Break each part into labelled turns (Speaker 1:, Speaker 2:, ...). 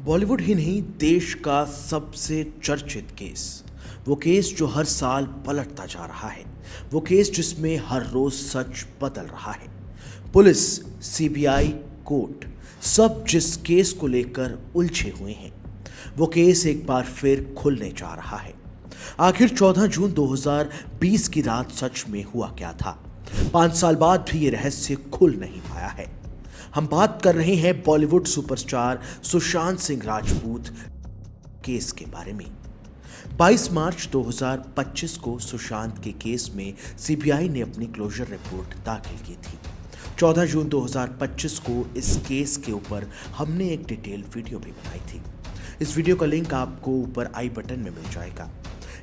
Speaker 1: बॉलीवुड ही नहीं, देश का सबसे चर्चित केस। वो केस जो हर साल पलटता जा रहा है। वो केस जिसमें हर रोज सच बदल रहा है। पुलिस, सीबीआई, कोर्ट, सब जिस केस को लेकर उलझे हुए हैं, वो केस एक बार फिर खुलने जा रहा है। आखिर 14 जून 2020 की रात सच में हुआ क्या था? 5 साल बाद भी ये रहस्य खुल नहीं पाया है। हम बात कर रहे हैं बॉलीवुड सुपरस्टार सुशांत सिंह राजपूत केस के बारे में। 22 मार्च 2025 को सुशांत के केस में सीबीआई ने अपनी क्लोजर रिपोर्ट दाखिल की थी। 14 जून 2025 को इस केस के ऊपर हमने एक डिटेल वीडियो भी बनाई थी। इस वीडियो का लिंक आपको ऊपर आई बटन में मिल जाएगा।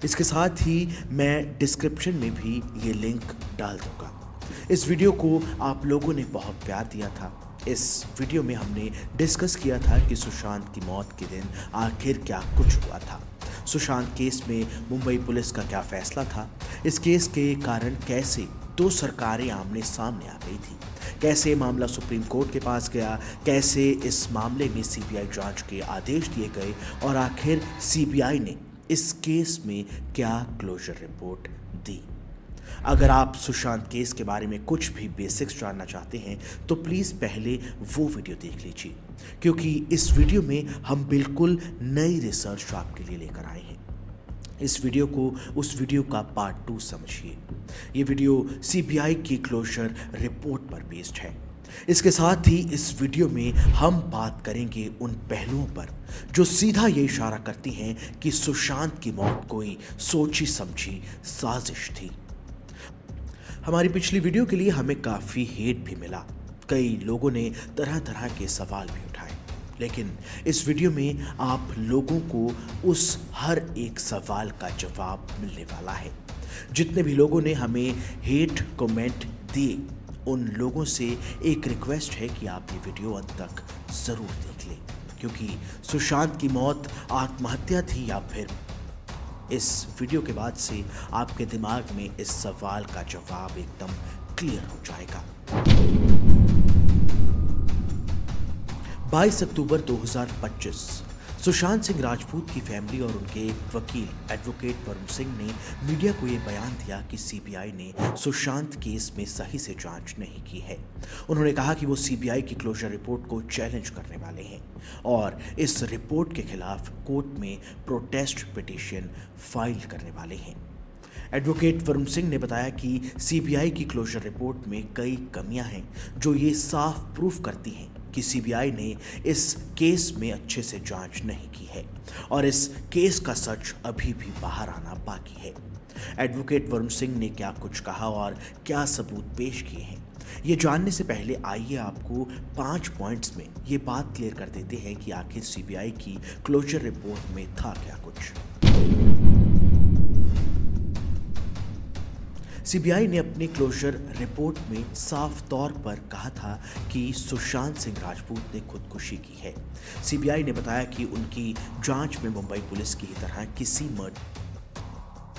Speaker 1: इसके साथ ही मैं डिस्क्रिप्शन में भी ये लिंक डाल दूंगा। इस वीडियो को आप लोगों ने बहुत प्यार दिया था। इस वीडियो में हमने डिस्कस किया था कि सुशांत की मौत के दिन आखिर क्या कुछ हुआ था। सुशांत केस में मुंबई पुलिस का क्या फैसला था। इस केस के कारण कैसे दो सरकारें आमने सामने आ गई थी। कैसे मामला सुप्रीम कोर्ट के पास गया। कैसे इस मामले में सीबीआई जांच के आदेश दिए गए और आखिर सीबीआई ने इस केस में क्या क्लोजर रिपोर्ट दी। अगर आप सुशांत केस के बारे में कुछ भी बेसिक्स जानना चाहते हैं तो प्लीज़ पहले वो वीडियो देख लीजिए, क्योंकि इस वीडियो में हम बिल्कुल नई रिसर्च आपके लिए लेकर आए हैं। इस वीडियो को उस वीडियो का पार्ट 2 समझिए। ये वीडियो सीबीआई की क्लोजर रिपोर्ट पर बेस्ड है। इसके साथ ही इस वीडियो में हम बात करेंगे उन पहलुओं पर जो सीधा ये इशारा करती हैं कि सुशांत की मौत कोई सोची समझी साजिश थी। हमारी पिछली वीडियो के लिए हमें काफ़ी हेट भी मिला। कई लोगों ने तरह तरह के सवाल भी उठाए, लेकिन इस वीडियो में आप लोगों को उस हर एक सवाल का जवाब मिलने वाला है। जितने भी लोगों ने हमें हेट कमेंट दिए, उन लोगों से एक रिक्वेस्ट है कि आप ये वीडियो अंत तक ज़रूर देख लें, क्योंकि सुशांत की मौत आत्महत्या थी या फिर। इस वीडियो के बाद से आपके दिमाग में इस सवाल का जवाब एकदम क्लियर हो जाएगा। 22 अक्टूबर 2025 सुशांत सिंह राजपूत की फैमिली और उनके वकील एडवोकेट वरुण सिंह ने मीडिया को ये बयान दिया कि सीबीआई ने सुशांत केस में सही से जांच नहीं की है। उन्होंने कहा कि वो सीबीआई की क्लोजर रिपोर्ट को चैलेंज करने वाले हैं और इस रिपोर्ट के खिलाफ कोर्ट में प्रोटेस्ट पिटीशन फाइल करने वाले हैं। एडवोकेट वरुण सिंह ने बताया कि सीबीआई की क्लोजर रिपोर्ट में कई कमियां हैं जो ये साफ प्रूफ करती हैं कि सीबीआई ने इस केस में अच्छे से जांच नहीं की है और इस केस का सच अभी भी बाहर आना बाकी है। एडवोकेट वरुण सिंह ने क्या कुछ कहा और क्या सबूत पेश किए हैं, ये जानने से पहले आइए आपको 5 पॉइंट्स में ये बात क्लियर कर देते हैं कि आखिर सीबीआई की क्लोजर रिपोर्ट में था क्या कुछ। सीबीआई ने अपनी क्लोजर रिपोर्ट में साफ तौर पर कहा था कि सुशांत सिंह राजपूत ने खुदकुशी की है। सीबीआई ने बताया कि उनकी जांच में मुंबई पुलिस की तरह किसी मर्डर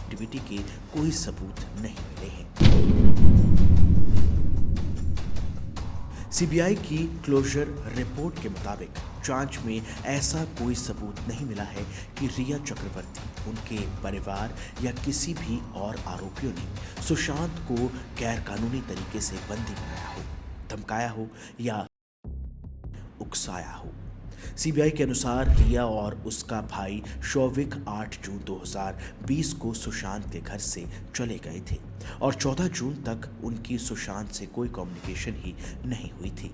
Speaker 1: एक्टिविटी के कोई सबूत नहीं मिले हैं। सीबीआई की क्लोजर रिपोर्ट के मुताबिक जांच में ऐसा कोई सबूत नहीं मिला है कि रिया चक्रवर्ती, उनके परिवार या किसी भी और आरोपियों ने सुशांत को गैरकानूनी तरीके से बंदी बनाया हो, धमकाया हो या उकसाया हो। सीबीआई के अनुसार रिया और उसका भाई शौविक 8 जून 2020 को सुशांत के घर से चले गए थे और 14 जून तक उनकी सुशांत से कोई कम्युनिकेशन ही नहीं हुई थी।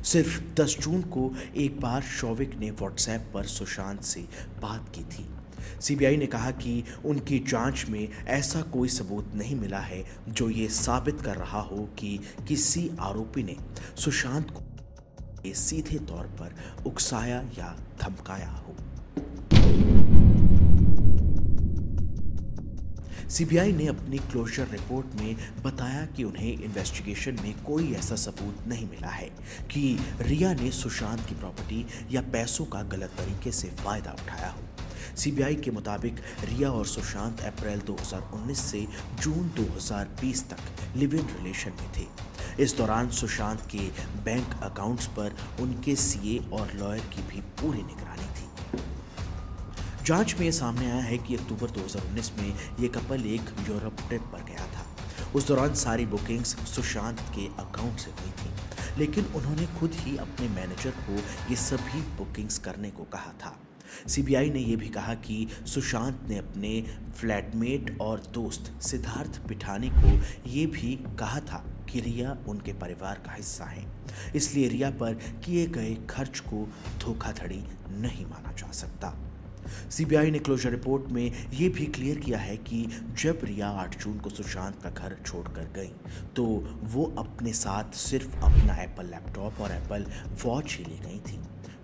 Speaker 1: सिर्फ 10 जून को एक बार शौविक ने व्हाट्सएप पर सुशांत से बात की थी। सीबीआई ने कहा कि उनकी जांच में ऐसा कोई सबूत नहीं मिला है जो ये साबित कर रहा हो कि किसी आरोपी ने सुशांत को सीधे तौर पर उकसाया या धमकाया हो। सीबीआई ने अपनी क्लोजर रिपोर्ट में बताया कि उन्हें इन्वेस्टिगेशन में कोई ऐसा सबूत नहीं मिला है कि रिया ने सुशांत की प्रॉपर्टी या पैसों का गलत तरीके से फायदा उठाया हो। सीबीआई के मुताबिक रिया और सुशांत अप्रैल 2019 से जून 2020 तक लिव इन रिलेशन में थे। इस दौरान सुशांत के बैंक अकाउंट्स पर उनके सीए और लॉयर की भी पूरी निगरानी थी। जांच में ये सामने आया है कि अक्टूबर 2019 में ये कपल एक यूरोप ट्रिप पर गया था। उस दौरान सारी बुकिंग्स सुशांत के अकाउंट से हुई थी, लेकिन उन्होंने खुद ही अपने मैनेजर को ये सभी बुकिंग्स करने को कहा था। सीबीआई ने यह भी कहा कि सुशांत ने अपने फ्लैटमेट और दोस्त सिद्धार्थ पिठानी को ये भी कहा था कि रिया उनके परिवार का हिस्सा है, इसलिए रिया पर किए गए खर्च को धोखाधड़ी नहीं माना जा सकता। सीबीआई ने क्लोजर रिपोर्ट में यह भी क्लियर किया है कि जब रिया 8 जून को सुशांत का घर छोड़कर गई तो वो अपने साथ सिर्फ अपना एप्पल लैपटॉप और एप्पल वॉच ही ले गई थी,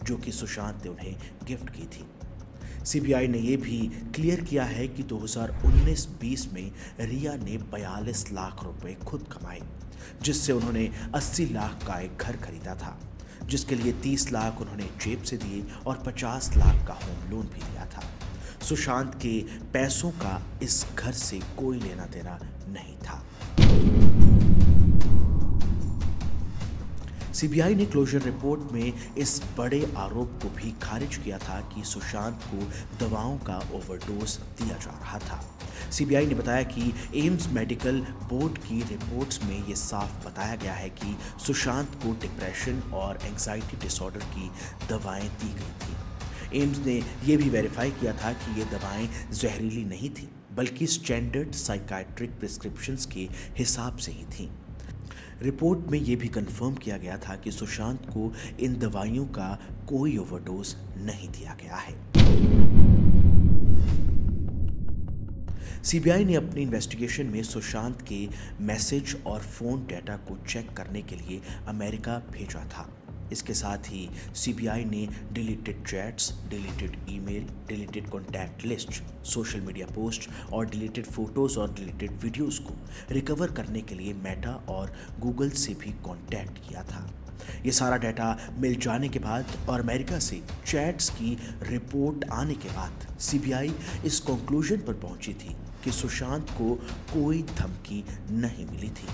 Speaker 1: जो कि सुशांत ने उन्हें गिफ्ट की थी। सीबीआई ने यह भी क्लियर किया है कि 2019-20 में रिया ने 42 लाख रुपए खुद कमाए, जिससे उन्होंने 80 लाख का एक घर खरीदा था, जिसके लिए 30 लाख उन्होंने जेब से दिए और 50 लाख का होम लोन भी लिया था। सुशांत के पैसों का इस घर से कोई लेना देना नहीं था। सीबीआई ने क्लोजर रिपोर्ट में इस बड़े आरोप को भी खारिज किया था कि सुशांत को दवाओं का ओवरडोज दिया जा रहा था। सीबीआई ने बताया कि एम्स मेडिकल बोर्ड की रिपोर्ट्स में ये साफ बताया गया है कि सुशांत को डिप्रेशन और एंजाइटी डिसऑर्डर की दवाएं दी गई थी। एम्स ने यह भी वेरीफाई किया था कि ये दवाएं जहरीली नहीं थी, बल्कि स्टैंडर्ड साइकाइट्रिक प्रिस्क्रिप्शंस के हिसाब से ही थी। रिपोर्ट में यह भी कंफर्म किया गया था कि सुशांत को इन दवाइयों का कोई ओवरडोज नहीं दिया गया है। सीबीआई ने अपनी इन्वेस्टिगेशन में सुशांत के मैसेज और फोन डेटा को चेक करने के लिए अमेरिका भेजा था। इसके साथ ही सीबीआई ने deleted chats, deleted email, deleted contact list, social media post और डिलीटेड फोटोज और डिलीटेड वीडियोस को रिकवर करने के लिए मेटा और गूगल से भी कांटेक्ट किया था। ये सारा डाटा मिल जाने के बाद और अमेरिका से चैट्स की रिपोर्ट आने के बाद सीबीआई इस कंक्लूजन पर पहुंची थी कि सुशांत को कोई धमकी नहीं मिली थी,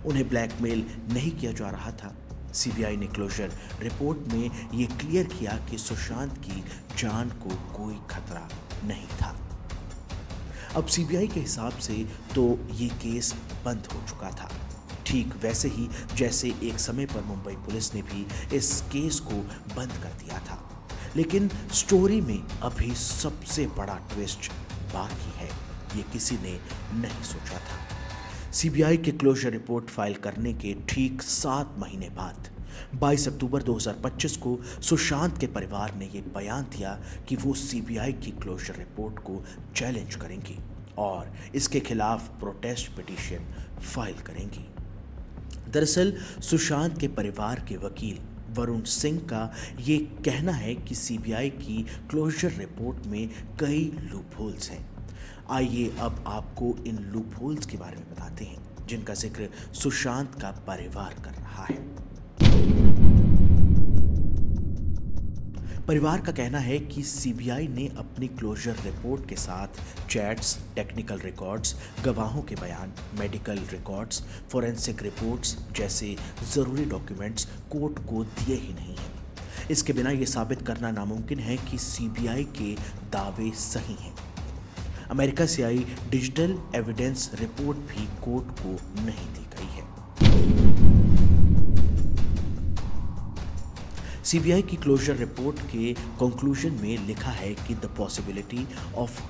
Speaker 1: उन्हें ब्लैकमेल नहीं किया जा रहा था। सीबीआई ने क्लोजर रिपोर्ट में ये क्लियर किया कि सुशांत की जान को कोई खतरा नहीं था। अब सीबीआई के हिसाब से तो ये केस बंद हो चुका था, ठीक वैसे ही जैसे एक समय पर मुंबई पुलिस ने भी इस केस को बंद कर दिया था। लेकिन स्टोरी में अभी सबसे बड़ा ट्विस्ट बाकी है, ये किसी ने नहीं सोचा था। सीबीआई के क्लोजर रिपोर्ट फाइल करने के ठीक 7 महीने बाद 22 अक्टूबर 2025 को सुशांत के परिवार ने यह बयान दिया कि वो सीबीआई की क्लोजर रिपोर्ट को चैलेंज करेंगी और इसके खिलाफ प्रोटेस्ट पिटीशन फाइल करेंगी। दरअसल सुशांत के परिवार के वकील वरुण सिंह का ये कहना है कि सीबीआई की क्लोजर रिपोर्ट में कई लूपहोल्स हैं। आइए अब आपको इन लूपहोल्स के बारे में बताते हैं जिनका जिक्र सुशांत का परिवार कर रहा है। परिवार का कहना है कि सीबीआई ने अपनी क्लोजर रिपोर्ट के साथ चैट्स, टेक्निकल रिकॉर्ड्स, गवाहों के बयान, मेडिकल रिकॉर्ड्स, फोरेंसिक रिपोर्ट्स जैसे ज़रूरी डॉक्यूमेंट्स कोर्ट को दिए ही नहीं हैं। इसके बिना ये साबित करना नामुमकिन है कि सीबीआई के दावे सही हैं। अमेरिका से आई डिजिटल एविडेंस रिपोर्ट भी कोर्ट को नहीं दी गई है। सीबीआई की क्लोजर रिपोर्ट के कंक्लूजन में लिखा है कि the possibility of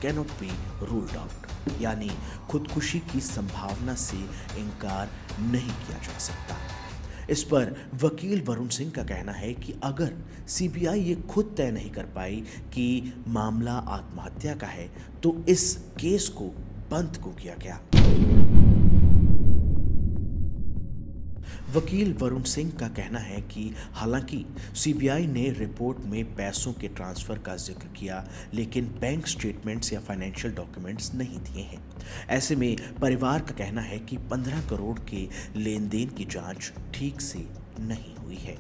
Speaker 1: cannot be ruled out, यानी खुदकुशी की संभावना से इनकार नहीं किया जा सकता। इस पर वकील वरुण सिंह का कहना है कि अगर सीबीआई ये खुद तय नहीं कर पाई कि मामला आत्महत्या का है तो इस केस को बंद क्यों किया गया। वकील वरुण सिंह का कहना है कि हालांकि सीबीआई ने रिपोर्ट में पैसों के ट्रांसफर का जिक्र किया, लेकिन बैंक स्टेटमेंट्स या फाइनेंशियल डॉक्यूमेंट्स नहीं दिए हैं। ऐसे में परिवार का कहना है कि 15 करोड़ के लेन देन की जांच ठीक से नहीं हुई है।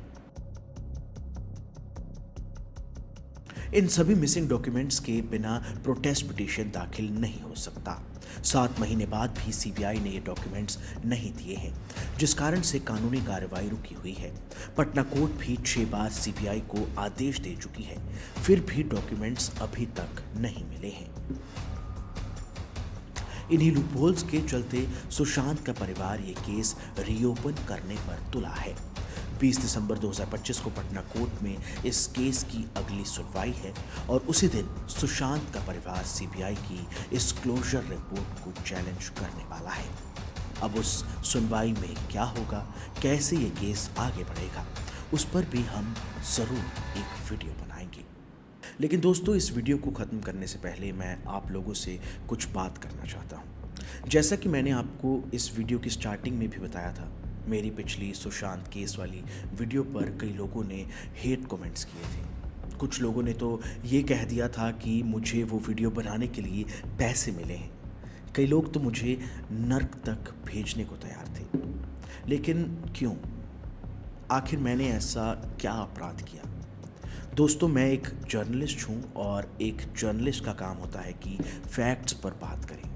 Speaker 1: इन सभी मिसिंग डॉक्यूमेंट्स के बिना प्रोटेस्ट पिटीशन दाखिल नहीं हो सकता। 7 महीने बाद भी सीबीआई ने ये डॉक्यूमेंट्स नहीं दिए हैं, जिस कारण से कानूनी कार्रवाई रुकी हुई है। पटना कोर्ट भी 6 बार सीबीआई को आदेश दे चुकी है, फिर भी डॉक्यूमेंट्स अभी तक नहीं मिले हैं। इन्हीं लूपहोल्स के चलते सुशांत का परिवार ये केस रीओपन करने पर तुला है। 20 दिसंबर 2025 को पटना कोर्ट में इस केस की अगली सुनवाई है और उसी दिन सुशांत का परिवार सीबीआई की इस क्लोजर रिपोर्ट को चैलेंज करने वाला है। अब उस सुनवाई में क्या होगा, कैसे ये केस आगे बढ़ेगा, उस पर भी हम ज़रूर एक वीडियो बनाएंगे। लेकिन दोस्तों, इस वीडियो को ख़त्म करने से पहले मैं आप लोगों से कुछ बात करना चाहता हूँ। जैसा कि मैंने आपको इस वीडियो की स्टार्टिंग में भी बताया था, मेरी पिछली सुशांत केस वाली वीडियो पर कई लोगों ने हेट कमेंट्स किए थे। कुछ लोगों ने तो ये कह दिया था कि मुझे वो वीडियो बनाने के लिए पैसे मिले हैं। कई लोग तो मुझे नर्क तक भेजने को तैयार थे। लेकिन क्यों? आखिर मैंने ऐसा क्या अपराध किया? दोस्तों, मैं एक जर्नलिस्ट हूँ और एक जर्नलिस्ट का काम होता है कि फैक्ट्स पर बात करें।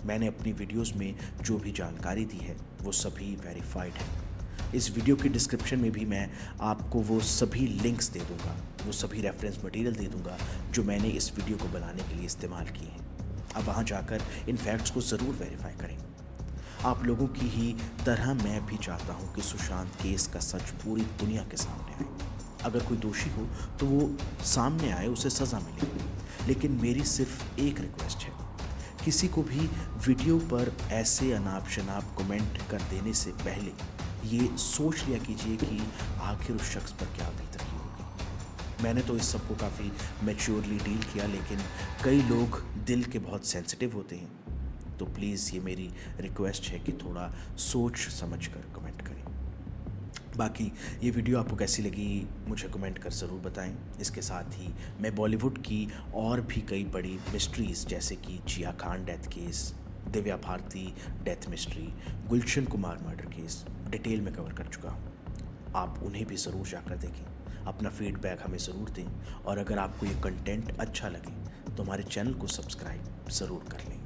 Speaker 1: मैंने अपनी वीडियोस में जो भी जानकारी दी है वो सभी वेरीफाइड है। इस वीडियो के डिस्क्रिप्शन में भी मैं आपको वो सभी लिंक्स दे दूँगा, वो सभी रेफरेंस मटेरियल दे दूँगा जो मैंने इस वीडियो को बनाने के लिए इस्तेमाल किए हैं। अब वहाँ जाकर इन फैक्ट्स को ज़रूर वेरीफाई करें। आप लोगों की ही तरह मैं भी चाहता हूँ कि सुशांत केस का सच पूरी दुनिया के सामने आए। अगर कोई दोषी हो तो वो सामने आए, उसे सज़ा मिले। लेकिन मेरी सिर्फ एक रिक्वेस्ट है, किसी को भी वीडियो पर ऐसे अनाप शनाप कमेंट कर देने से पहले ये सोच लिया कीजिए कि आखिर उस शख्स पर क्या बीतती होगी। मैंने तो इस सब को काफ़ी मैच्योरली डील किया, लेकिन कई लोग दिल के बहुत सेंसिटिव होते हैं। तो प्लीज़ ये मेरी रिक्वेस्ट है कि थोड़ा सोच समझ कर कमेंट करें। बाकी ये वीडियो आपको कैसी लगी मुझे कमेंट कर ज़रूर बताएं। इसके साथ ही मैं बॉलीवुड की और भी कई बड़ी मिस्ट्रीज़ जैसे कि Jiah Khan death case, Divya Bharti death mystery, Gulshan Kumar murder case detail में कवर कर चुका हूँ। आप उन्हें भी ज़रूर जाकर देखें, अपना फीडबैक हमें ज़रूर दें और अगर आपको ये कंटेंट अच्छा लगे तो हमारे चैनल को सब्सक्राइब ज़रूर कर लें।